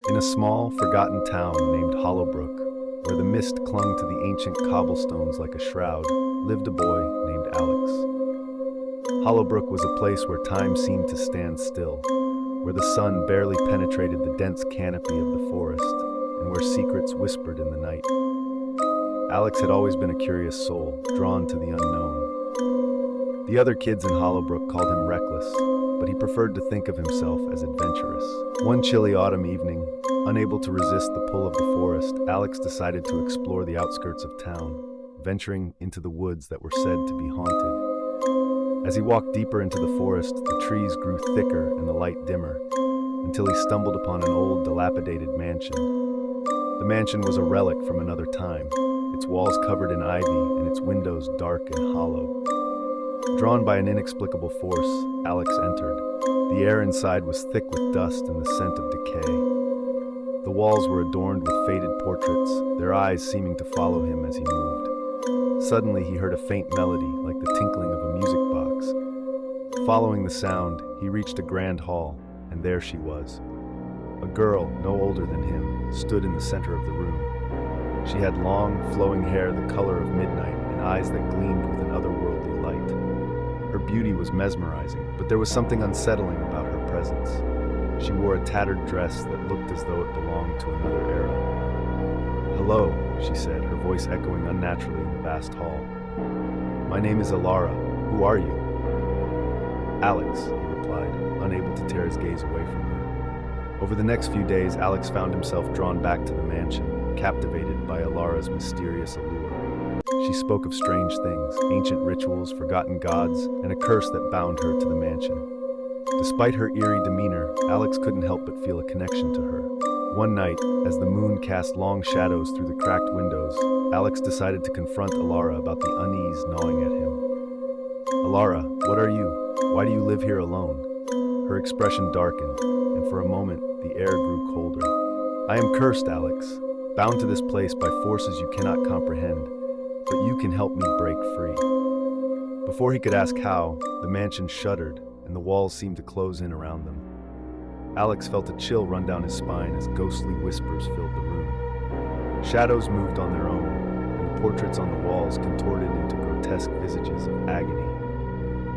In a small, forgotten town named Hollowbrook, where the mist clung to the ancient cobblestones like a shroud, lived a boy named Alex. Hollowbrook was a place where time seemed to stand still, where the sun barely penetrated the dense canopy of the forest, and where secrets whispered in the night. Alex had always been a curious soul, drawn to the unknown. The other kids in Hollowbrook called him reckless, but he preferred to think of himself as adventurous. One chilly autumn evening, unable to resist the pull of the forest, Alex decided to explore the outskirts of town, venturing into the woods that were said to be haunted. As he walked deeper into the forest, the trees grew thicker and the light dimmer, until he stumbled upon an old, dilapidated mansion. The mansion was a relic from another time, its walls covered in ivy and its windows dark and hollow. Drawn by an inexplicable force, Alex entered. The air inside was thick with dust and the scent of decay. The walls were adorned with faded portraits, their eyes seeming to follow him as he moved. Suddenly he heard a faint melody, like the tinkling of a music box. Following the sound, he reached a grand hall, and there she was. A girl, no older than him, stood in the center of the room. She had long, flowing hair the color of midnight and eyes that gleamed with an otherworldly light. Her beauty was mesmerizing, but there was something unsettling about her presence. She wore a tattered dress that looked as though it belonged to another era. "Hello," she said, her voice echoing unnaturally in the vast hall. "My name is Alara. Who are you?" "Alex," he replied, unable to tear his gaze away from her. Over the next few days, Alex found himself drawn back to the mansion, captivated by Alara's mysterious allure. She spoke of strange things, ancient rituals, forgotten gods, and a curse that bound her to the mansion. Despite her eerie demeanor, Alex couldn't help but feel a connection to her. One night, as the moon cast long shadows through the cracked windows, Alex decided to confront Alara about the unease gnawing at him. "Alara, what are you? Why do you live here alone?" Her expression darkened, and for a moment, the air grew colder. "I am cursed, Alex, bound to this place by forces you cannot comprehend, but you can help me break free." Before he could ask how, the mansion shuddered, and the walls seemed to close in around them. Alex felt a chill run down his spine as ghostly whispers filled the room. Shadows moved on their own, and the portraits on the walls contorted into grotesque visages of agony.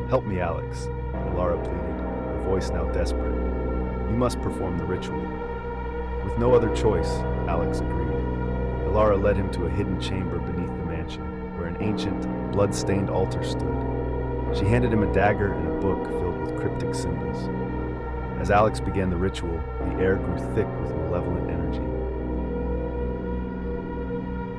"Help me, Alex," Alara pleaded, her voice now desperate. "You must perform the ritual." With no other choice, Alex agreed. Alara led him to a hidden chamber beneath the mansion, where an ancient, blood-stained altar stood. She handed him a dagger and a book filled with cryptic symbols. As Alex began the ritual, the air grew thick with malevolent